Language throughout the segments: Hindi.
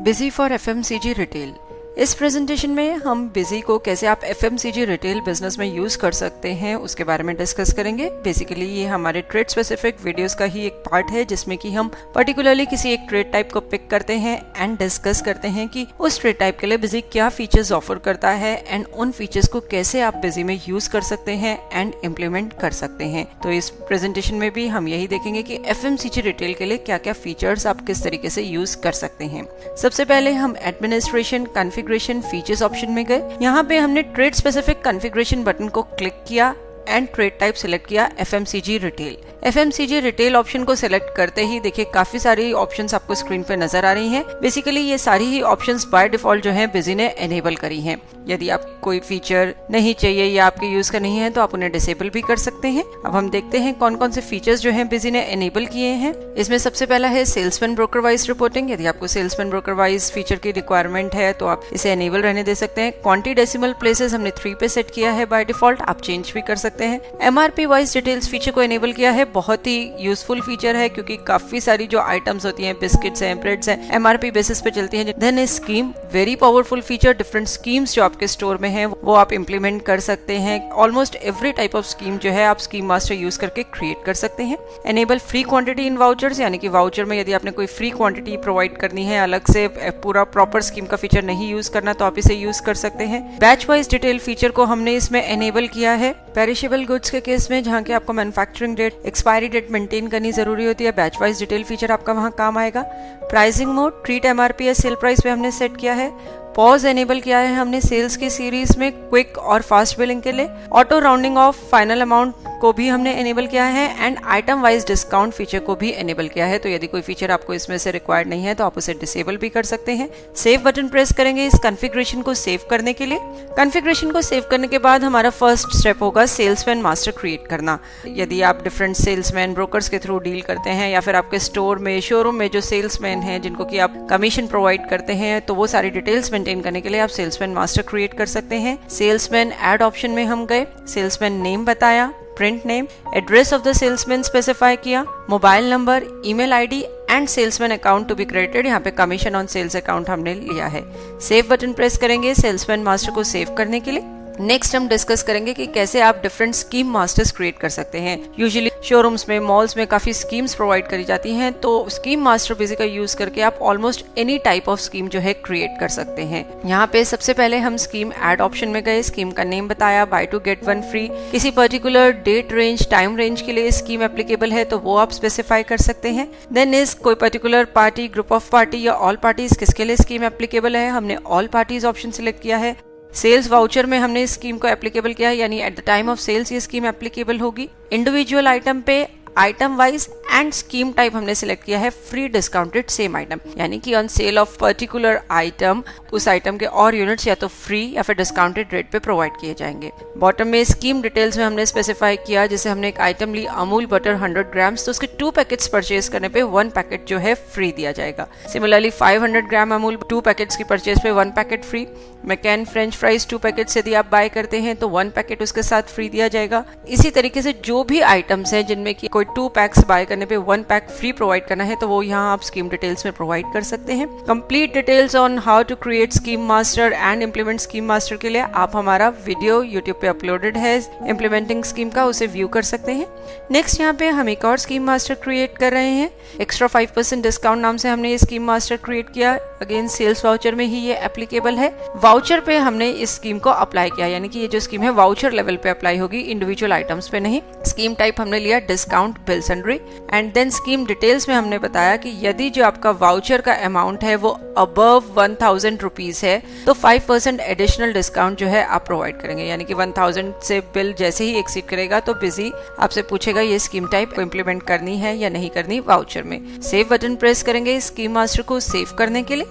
Busy for FMCG retail. इस प्रेजेंटेशन में हम बिजी को कैसे आप एफएमसीजी रिटेल बिजनेस में यूज कर सकते हैं उसके बारे में डिस्कस करेंगे। बेसिकली ये हमारे ट्रेड स्पेसिफिक वीडियोस का ही एक पार्ट है जिसमें कि हम पर्टिकुलरली किसी एक ट्रेड टाइप को पिक करते हैं एंड डिस्कस करते हैं कि उस ट्रेड टाइप के लिए बिजी क्या फीचर्स ऑफर करता है एंड उन फीचर्स को कैसे आप बिजी में यूज कर सकते हैं एंड इम्प्लीमेंट कर सकते हैं। तो इस प्रेजेंटेशन में भी हम यही देखेंगे कि एफएमसीजी रिटेल के लिए क्या क्या फीचर्स आप किस तरीके से यूज कर सकते हैं। सबसे पहले हम एडमिनिस्ट्रेशन कॉन्फ़िगरेशन फीचर्स ऑप्शन में गए। यहाँ पे हमने ट्रेड स्पेसिफिक कॉन्फ़िगरेशन बटन को क्लिक किया एंड ट्रेड टाइप सिलेक्ट किया FMCG retail. FMCG retail option को सिलेक्ट करते ही देखिए काफी सारी ऑप्शंस आपको स्क्रीन पे नजर आ रही हैं। बेसिकली ये सारी ही ऑप्शंस बाय डिफॉल्ट जो है बिजी ने एनेबल करी हैं। यदि आप कोई फीचर नहीं चाहिए या आपके यूज का नहीं है तो आप उन्हें डिसेबल भी कर सकते हैं। अब हम देखते हैं कौन कौन से फीचर्स जो है बिजी ने एनेबल किए हैं। इसमें सबसे पहला है सेल्समैन ब्रोकर वाइज रिपोर्टिंग। यदि आपको सेल्समैन ब्रोकर वाइज फीचर की रिक्वायरमेंट है तो आप इसे एनेबल रहने दे सकते हैं। क्वांटिटी डेसिमल प्लेसेस हमने 3 पे सेट किया है बाय डिफॉल्ट, आप चेंज भी कर सकते हैं। एमआरपी वाइज डिटेल्स फीचर को एनेबल किया है। बहुत ही यूजफुल फीचर है क्योंकि काफी सारी जो आइटम्स होती हैं, बिस्किट्स हैं, ब्रेड्स हैं, एमआरपी बेसिस पे चलती हैं। Then scheme, very powerful feature. Different schemes जो आपके स्टोर में है वो आप इम्प्लीमेंट कर सकते हैं। Almost every type of scheme जो है आप स्कीम मास्टर यूज करके क्रिएट कर सकते हैं। Enable free quantity in vouchers, यानी कि वाउचर में यदि आपने कोई फ्री क्वांटिटी प्रोवाइड करनी है, अलग से पूरा प्रॉपर स्कीम का फीचर नहीं यूज करना तो आप इसे यूज कर सकते हैं। बैच वाइज डिटेल फीचर को हमने इसमें एनेबल किया है। पेरिशेबल गुड्स के केस में जहाँ के आपको manufacturing date, expiry date maintain करनी जरूरी होती है, बैच वाइज डिटेल फीचर आपका वहाँ काम आएगा। प्राइसिंग मोड, ट्रीट एमआरपी या सेल प्राइस पे हमने सेट किया है। पॉज एनेबल किया है हमने सेल्स की सीरीज में क्विक और फास्ट बिलिंग के लिए। Auto rounding off final amount को भी हमने एनेबल किया है and item wise discount feature को भी एनेबल किया है। तो यदि कोई फीचर आपको इसमें से रिक्वायर्ड नहीं है तो आप उसे डिसेबल भी कर सकते हैं। सेव बटन प्रेस करेंगे इस कॉन्फ़िगरेशन को सेव करने के लिए। कॉन्फ़िगरेशन को सेव करने के बाद हमारा फर्स्ट स्टेप होगा सेल्समैन मास्टर क्रिएट करना। यदि आप डिफरेंट सेल्समैन ब्रोकर्स के थ्रू डील करते हैं या फिर आपके स्टोर में, शोरूम में जो सेल्समैन हैं जिनको कि आप कमीशन प्रोवाइड करते हैं तो वो सारी डिटेल्स मेंटेन करने के लिए आप सेल्समैन मास्टर क्रिएट कर सकते हैं। सेल्समैन ऐड ऑप्शन में हम गए, सेल्समैन नेम बताया, print name, address of the salesman specify किया, mobile number, email ID and salesman account to be credited. यहाँ पे कमीशन ऑन सेल्स अकाउंट हमने लिया है। सेव बटन प्रेस करेंगे सेल्समैन मास्टर को सेव करने के लिए। नेक्स्ट हम डिस्कस करेंगे कि कैसे आप डिफरेंट स्कीम मास्टर्स क्रिएट कर सकते हैं। यूजुअली शोरूम्स में, मॉल्स में काफी स्कीम्स प्रोवाइड करी जाती हैं, तो स्कीम मास्टर बेसिक का यूज करके आप almost any type of scheme जो है क्रिएट कर सकते हैं। यहाँ पे सबसे पहले हम स्कीम ऐड ऑप्शन में गए, स्कीम का नेम बताया, buy two get one free. किसी particular date range, time range के लिए स्कीम एप्लीकेबल है तो वो आप स्पेसिफाई कर सकते हैं। देन इज कोई particular party, group of party या ऑल पार्टीज किसके लिए स्कीम एप्लीकेबल है, हमने ऑल पार्टीज ऑप्शन सिलेक्ट किया है। सेल्स वाउचर में हमने इस स्कीम को एप्लीकेबल किया है, यानी at the time of sales ये स्कीम एप्लीकेबल होगी। इंडिविजुअल आइटम पे item wise and scheme type हमने सिलेक्ट किया है फ्री डिस्काउंटेड सेम आइटम, यानी कि on sale of particular item उस आइटम के और यूनिट्स या तो फ्री या फिर डिस्काउंटेड रेट पे प्रोवाइड किए जाएंगे। बॉटम में स्कीम डिटेल्स में हमने स्पेसिफाई किया, जैसे हमने एक आइटम ली अमूल बटर 100 ग्राम्स तो उसके 2 पैकेट्स परचेज करने पे 1 पैकेट जो है फ्री दिया जाएगा। सिमिलरली 500 ग्राम अमूल 2 पैकेट्स की परचेज पे 1 packet free. McCann French fries 2 packets यदि आप बाय करते हैं तो 1 पैकेट उसके साथ फ्री दिया जाएगा। इसी तरीके से जो भी आइटम्स हैं जिनमें की कोई 2 पैक्स बाय करने पे 1 पैक फ्री प्रोवाइड करना है तो वो यहाँ आप स्कीम डिटेल्स में प्रोवाइड कर सकते हैं। Complete details on how to create scheme master and implement scheme master के लिए आप हमारा वीडियो यूट्यूब पे अपलोडेड है इम्प्लीमेंटिंग स्कीम का, उसे व्यू कर सकते हैं। नेक्स्ट यहाँ पे हम एक और स्कीम मास्टर क्रिएट कर रहे हैं। एक्स्ट्रा 5% डिस्काउंट नाम से हमने ये स्कीम मास्टर क्रिएट किया। अगेन सेल्स वाउचर में ही ये एप्लीकेबल है। वाउचर पे हमने इस स्कीम को अप्लाई किया, यानी कि ये जो स्कीम है वाउचर लेवल पे अप्लाई होगी, इंडिविजुअल आइटम्स पे नहीं। स्कीम टाइप हमने लिया discount bill sundry and then scheme details में हमने बताया कि यदि जो आपका वाउचर का अमाउंट है वो अबव 1000 रुपीज है तो 5% एडिशनल डिस्काउंट जो है आप प्रोवाइड करेंगे, यानी कि 1000 से बिल जैसे ही एक्सीड करेगा तो बिजी आपसे पूछेगा ये स्कीम टाइप को इम्प्लीमेंट करनी है या नहीं करनी वाउचर में। सेव बटन प्रेस करेंगे स्कीम मास्टर को सेव करने के लिए।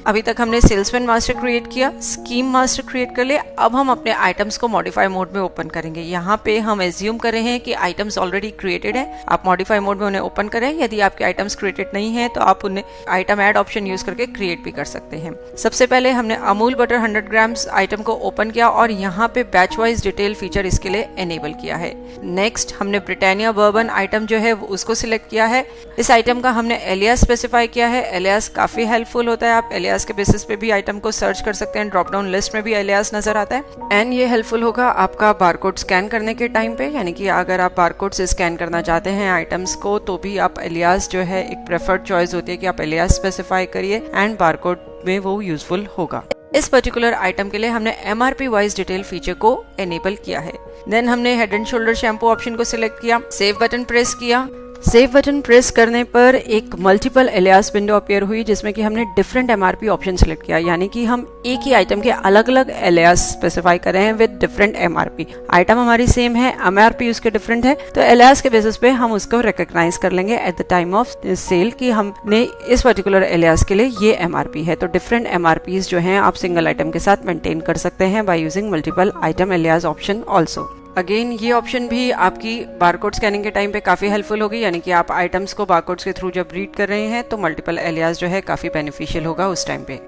अभी तक हमने सेल्समैन मास्टर क्रिएट किया, स्कीम मास्टर क्रिएट कर लिया। अब हम अपने आइटम्स को मॉडिफाई मोड में ओपन करेंगे। यहाँ पे हम एज्यूम कर रहे हैं कि आइटम्स ऑलरेडी क्रिएटेड है, आप मॉडिफाई मोड में उन्हें ओपन करें। यदि आपके आइटम्स क्रिएटेड नहीं है तो आप उन्हें आइटम ऐड ऑप्शन यूज करके क्रिएट भी कर सकते हैं। सबसे पहले हमने अमूल बटर 100 ग्राम्स आइटम को ओपन किया और यहाँ पे बैच वाइज डिटेल फीचर इसके लिए एनेबल किया है। नेक्स्ट हमने ब्रिटानिया बर्बन आइटम जो है उसको सिलेक्ट किया है। इस आइटम का हमने एलियास स्पेसिफाई किया है। एलियास काफी हेल्पफुल होता है, आप एलियास एलियास के बेसिस पे भी आइटम को सर्च कर सकते हैं, ड्रॉप डाउन लिस्ट में भी एलियास नजर आता है। एंड ये हेल्पफुल होगा आपका बारकोड स्कैन करने के टाइम पे, यानी कि अगर आप बारकोड से स्कैन करना चाहते हैं आइटम्स को तो भी आप एलियास जो है एक प्रेफर्ड चॉइस होती है कि आप एलियास स्पेसिफाई करिए एंड बारकोड में वो यूजफुल होगा। इस पर्टिकुलर आइटम के लिए हमने MRP वाइज डिटेल फीचर को एनेबल किया है। देन हमने head and shoulder shampoo option को सिलेक्ट किया, सेव बटन प्रेस किया। सेव बटन प्रेस करने पर एक मल्टीपल एलियास विंडो अपीयर हुई जिसमें कि हमने डिफरेंट MRP ऑप्शन सिलेक्ट किया, यानी कि हम एक ही आइटम के अलग अलग एलियास स्पेसिफाई कर रहे हैं विद डिफरेंट MRP। आइटम हमारी सेम है, MRP उसके डिफरेंट है, तो एलियास के बेसिस पे हम उसको रिकॉग्नाइज कर लेंगे at the time of sale कि हमने इस पर्टिकुलर एलियास के लिए ये MRP है। तो डिफरेंट MRPs जो हैं आप सिंगल आइटम के साथ मेंटेन कर सकते हैं by using multiple item alias option also. Again ये ऑप्शन भी आपकी बारकोड स्कैनिंग के टाइम पे काफ़ी हेल्पफुल होगी, यानी कि आप आइटम्स को बारकोड्स के थ्रू जब रीड कर रहे हैं तो मल्टीपल एलियास जो है काफ़ी बेनिफिशियल होगा उस टाइम पे।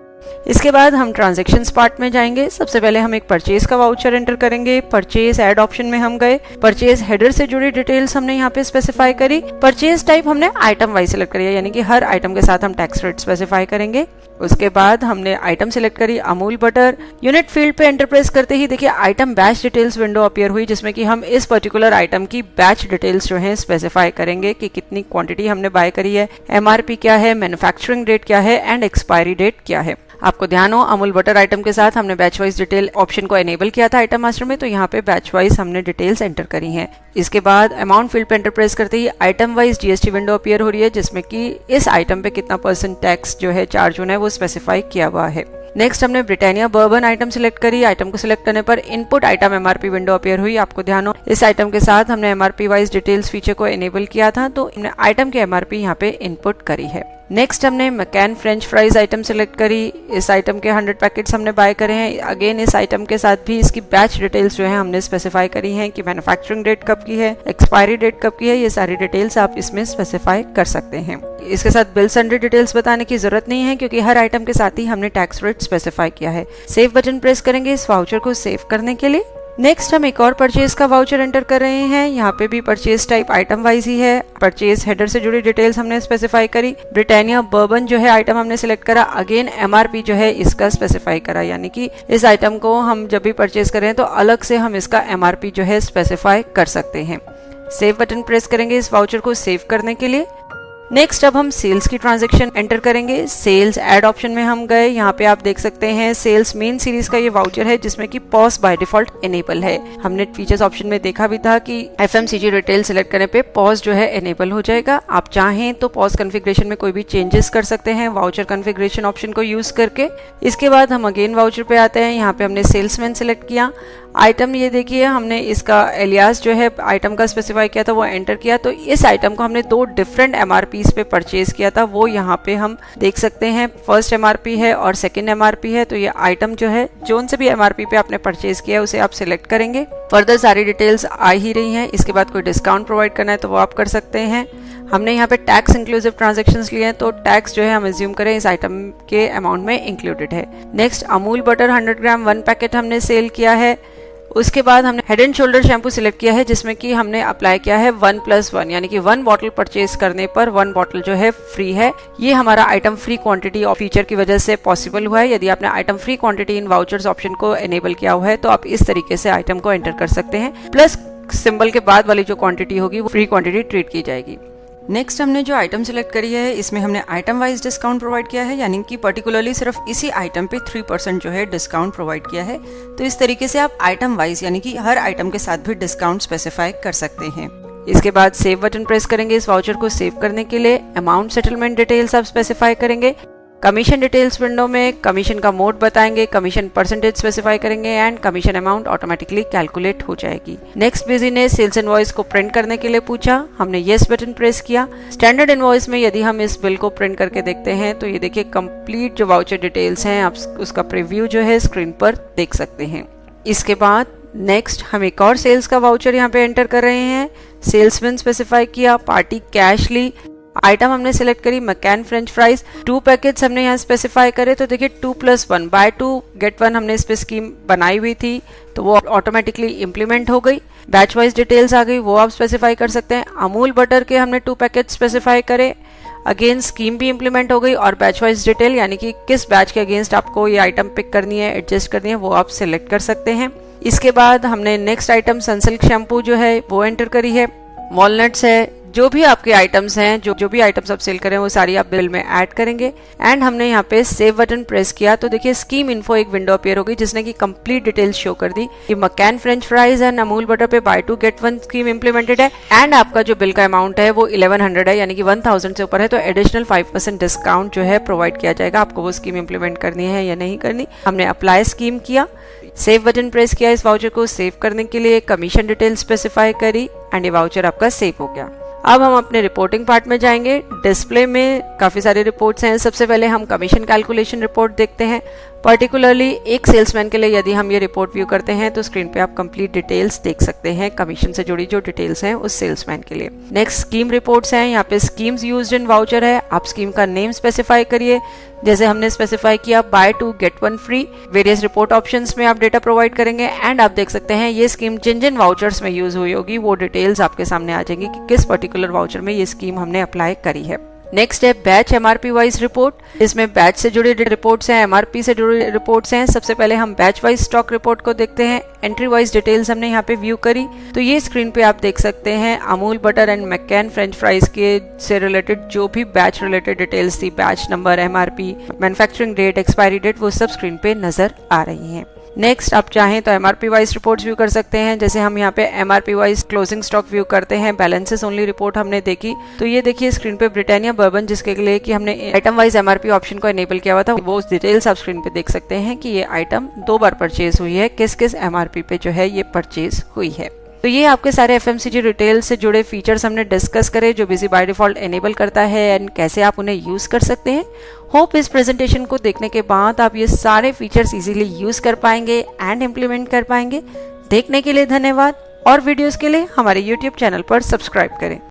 इसके बाद हम ट्रांजैक्शंस पार्ट में जाएंगे। सबसे पहले हम एक परचेज का वाउचर एंटर करेंगे। परचेज ऐड ऑप्शन में हम गए, परचेज हेडर से जुड़ी डिटेल्स हमने यहाँ पे स्पेसिफाई करी। परचेज टाइप हमने आइटम वाइज सिलेक्ट करी, यानी कि हर आइटम के साथ हम टैक्स रेट स्पेसिफाई करेंगे। उसके बाद हमने आइटम सिलेक्ट करी अमूल बटर। यूनिट फील्ड पे एंटर प्रेस करते ही देखिए item batch details window appear हुई जिसमें कि हम इस पर्टिकुलर आइटम की बैच डिटेल्स जो है स्पेसिफाई करेंगे कि कितनी क्वांटिटी हमने बाय करी है, MRP क्या है, मैन्युफैक्चरिंग डेट क्या है एंड एक्सपायरी डेट क्या है। आपको ध्यान हो अमूल बटर आइटम के साथ हमने बैच वाइज डिटेल ऑप्शन को एनेबल किया था आइटम मास्टर में, तो यहाँ पे बैच वाइज हमने डिटेल्स एंटर करी हैं। इसके बाद अमाउंट फील्ड पे एंटर प्रेस करते ही item wise GST window appear हो रही है जिसमें कि इस आइटम पे कितना % टैक्स जो है चार्ज होना है वो स्पेसिफाई किया हुआ है। नेक्स्ट हमने ब्रिटानिया बर्बन आइटम सिलेक्ट करी। आइटम को सिलेक्ट करने पर input item MRP window appear हुई। आपको ध्यान हो इस आइटम के साथ हमने MRP वाइज डिटेल्स फीचर को एनेबल किया था, तो हमने आइटम के MRP यहाँ पे इनपुट करी है। नेक्स्ट हमने McCann French fries item select करी। इस आइटम के 100 पैकेट्स हमने बाय करे हैं। अगेन इस आइटम के साथ भी इसकी बैच डिटेल्स जो है हमने स्पेसिफाई करी हैं कि मैन्युफैक्चरिंग डेट कब की है, एक्सपायरी डेट कब की है, ये सारी डिटेल्स आप इसमें स्पेसिफाई कर सकते हैं। इसके साथ बिल सन्डे डिटेल्स बताने की जरूरत नहीं है क्योंकि हर आइटम के साथ ही हमने टैक्स रेट स्पेसिफाई किया है। सेव बटन प्रेस करेंगे इस वाउचर को सेव करने के लिए। नेक्स्ट हम एक और परचेज का वाउचर एंटर कर रहे हैं। यहाँ पे भी परचेज टाइप आइटम वाइज ही है। परचेज हेडर से जुड़ी डिटेल्स हमने स्पेसिफाई करी। ब्रिटानिया बर्बन जो है आइटम हमने सिलेक्ट करा। अगेन MRP जो है इसका स्पेसिफाई करा, यानी कि इस आइटम को हम जब भी परचेज करें तो अलग से हम इसका MRP जो है स्पेसिफाई कर सकते हैं। सेव बटन प्रेस करेंगे इस वाउचर को सेव करने के लिए। नेक्स्ट अब हम सेल्स की ट्रांजैक्शन एंटर करेंगे। सेल्स ऐड ऑप्शन में हम गए। यहाँ पे आप देख सकते हैं सेल्स मेन सीरीज का ये वाउचर है जिसमें कि पॉज बाय डिफॉल्ट एनेबल है। हमने फीचर्स ऑप्शन में देखा भी था कि FMCG रिटेल सिलेक्ट करने पे पॉज जो है एनेबल हो जाएगा। आप चाहें तो पॉज कॉन्फ़िगरेशन में कोई भी चेंजेस कर सकते हैं वाउचर कॉन्फ़िगरेशन ऑप्शन को यूज करके। इसके बाद हम अगेन वाउचर पे आते हैं। यहाँ पे हमने सेल्समैन सिलेक्ट किया। आइटम ये देखिए हमने इसका एलियास जो है आइटम का स्पेसिफाई किया था वो एंटर किया, तो इस आइटम को हमने 2 डिफरेंट MRPs पे परचेज किया था, वो यहाँ पे हम देख सकते हैं। फर्स्ट MRP है और सेकंड MRP है, तो ये आइटम जो है जोन से भी MRP पे आपने परचेज किया है उसे आप सिलेक्ट करेंगे। फर्दर सारी डिटेल्स आ ही रही हैं। इसके बाद कोई डिस्काउंट प्रोवाइड करना है तो वो आप कर सकते हैं। हमने यहाँ पे टैक्स इंक्लूसिव ट्रांजैक्शंस लिए हैं, तो टैक्स जो है हम एज्यूम करें इस आइटम के अमाउंट में इंक्लूडेड है। नेक्स्ट अमूल बटर 100 ग्राम 1 पैकेट हमने सेल किया है। उसके बाद हमने head and shoulder shampoo select किया है जिसमें कि हमने अप्लाई किया है 1+1, यानी कि 1 बॉटल परचेज करने पर 1 बॉटल जो है फ्री है। ये हमारा आइटम फ्री क्वांटिटी और फीचर की वजह से पॉसिबल हुआ है। यदि आपने item free quantity in vouchers option को एनेबल किया हुआ है तो आप इस तरीके से आइटम को एंटर कर सकते हैं। प्लस सिंबल के बाद वाली जो क्वांटिटी होगी वो फ्री क्वांटिटी ट्रीट की जाएगी। नेक्स्ट हमने जो आइटम सिलेक्ट करी है इसमें हमने आइटम वाइज डिस्काउंट प्रोवाइड किया है, यानी कि पर्टिकुलरली सिर्फ इसी आइटम पे 3% जो है डिस्काउंट प्रोवाइड किया है। तो इस तरीके से आप आइटम वाइज यानी कि हर आइटम के साथ भी डिस्काउंट स्पेसिफाई कर सकते हैं। इसके बाद सेव बटन प्रेस करेंगे इस वाउचर को सेव करने के लिए। अमाउंट सेटलमेंट डिटेल्स आप स्पेसिफाई करेंगे। कमीशन डिटेल्स विंडो में कमीशन का मोड बताएंगे, कमीशन परसेंटेज स्पेसिफाई करेंगे and commission amount automatically calculate हो जाएगी। नेक्स्ट बिजी ने सेल्स इनवॉइस को प्रिंट करने के लिए पूछा, हमने येस बटन प्रेस किया। स्टैंडर्ड इनवॉइस में यदि हम इस बिल को प्रिंट करके देखते हैं तो ये देखिए कंप्लीट जो वाउचर डिटेल्स हैं आप उसका प्रीव्यू जो है स्क्रीन पर देख सकते हैं। इसके बाद नेक्स्ट हम एक और सेल्स का वाउचर यहाँ पे एंटर कर रहे हैं। सेल्समैन स्पेसिफाई किया, पार्टी कैश ली, आइटम हमने सिलेक्ट करी मैकैन फ्रेंच फ्राइज, 2 पैकेट्स हमने यहाँ स्पेसिफाई करे। तो देखिए 2+1 बाय 2 गेट 1 हमने इस पे स्कीम बनाई हुई थी तो वो ऑटोमेटिकली इम्प्लीमेंट हो गई। बैच वाइज डिटेल्स आ गई, वो आप स्पेसिफाई कर सकते हैं। अमूल बटर के हमने 2 पैकेट स्पेसिफाई करे। अगेन स्कीम भी इंप्लीमेंट हो गई और बैच वाइज डिटेल यानी कि किस बैच के अगेंस्ट आपको ये आइटम पिक करनी है, एडजस्ट करनी है, वो आप सिलेक्ट कर सकते हैं। इसके बाद हमने नेक्स्ट आइटम सनसिल्क शैम्पू जो है वो एंटर करी है। वॉलनट्स है, जो भी आपके आइटम्स हैं, जो भी आइटम्स आप सेल करें वो सारी आप बिल में ऐड करेंगे। एंड हमने यहाँ पे सेव बटन प्रेस किया तो देखिए स्कीम इन्फो एक विंडो अपीयर हो गई जिसने की कंप्लीट डिटेल्स शो कर दी कि McCain French fries and Amul butter पे बाय 2 गेट 1 स्कीम इंप्लीमेंटेड है एंड आपका जो बिल का अमाउंट है वो 1100 है यानी कि 1000 से ऊपर है तो एडिशनल 5% डिस्काउंट जो है प्रोवाइड किया जाएगा। आपको वो स्कीम इंप्लीमेंट करनी है या नहीं करनी। हमने अप्लाई स्कीम किया, सेव बटन प्रेस किया इस वाउचर को सेव करने के लिए, कमीशन डिटेल स्पेसिफाई करी एंड ये वाउचर आपका सेव हो गया। अब हम अपने रिपोर्टिंग पार्ट में जाएंगे। डिस्प्ले में काफी सारे रिपोर्ट्स हैं। सबसे पहले हम कमीशन कैलकुलेशन रिपोर्ट देखते हैं। पर्टिकुलरली एक सेल्समैन के लिए यदि हम ये रिपोर्ट व्यू करते हैं तो स्क्रीन पे आप कंप्लीट डिटेल्स देख सकते हैं, कमीशन से जुड़ी जो डिटेल्स हैं उस सेल्समैन के लिए। नेक्स्ट स्कीम रिपोर्ट्स हैं। यहाँ पे स्कीम्स यूज्ड इन वाउचर है। आप स्कीम का नेम स्पेसिफाई करिए, जैसे हमने स्पेसिफाई किया buy 2 get 1 free. Various report options में आप डेटा प्रोवाइड करेंगे एंड आप देख सकते हैं ये स्कीम जिन जिन वाउचर्स में यूज हुई होगी वो डिटेल्स आपके सामने आ जाएंगी कि किस पर्टिकुलर वाउचर में ये स्कीम हमने अप्लाई करी है। नेक्स्ट है बैच एमआरपी वाइज रिपोर्ट। इसमें बैच से जुड़ी रिपोर्ट्स हैं, एमआरपी से जुड़ी रिपोर्ट्स हैं। सबसे पहले हम बैच वाइज स्टॉक रिपोर्ट को देखते हैं। एंट्री वाइज डिटेल्स हमने यहाँ पे व्यू करी तो ये स्क्रीन पे आप देख सकते हैं Amul butter and McCain French fries के से रिलेटेड जो भी बैच रिलेटेड डिटेल्स थी, batch number, MRP, manufacturing date, expiry date, वो सब स्क्रीन पे नजर आ रही हैं। नेक्स्ट आप चाहें तो एमआरपी वाइज रिपोर्ट्स व्यू कर सकते हैं। जैसे हम यहाँ पे MRP wise closing stock view करते हैं, बैलेंसेस ओनली रिपोर्ट हमने देखी तो ये देखिए स्क्रीन पे ब्रिटानिया बर्बन जिसके लिए कि हमने आइटम वाइज एमआरपी ऑप्शन को एनेबल किया हुआ था वो डिटेल्स आप स्क्रीन पे देख सकते हैं कि ये आइटम 2 बार परचेज हुई है, किस किस एमआरपी पे जो है ये परचेज हुई है। तो ये आपके सारे एफएमसीजी रिटेल से जुड़े फीचर्स हमने डिस्कस करे जो बिजी बाय डिफॉल्ट एनेबल करता है एंड कैसे आप उन्हें यूज कर सकते हैं। होप इस प्रेजेंटेशन को देखने के बाद आप ये सारे फीचर्स इजीली यूज कर पाएंगे एंड इम्प्लीमेंट कर पाएंगे। देखने के लिए धन्यवाद और वीडियोस के लिए हमारे YouTube चैनल पर सब्सक्राइब करें।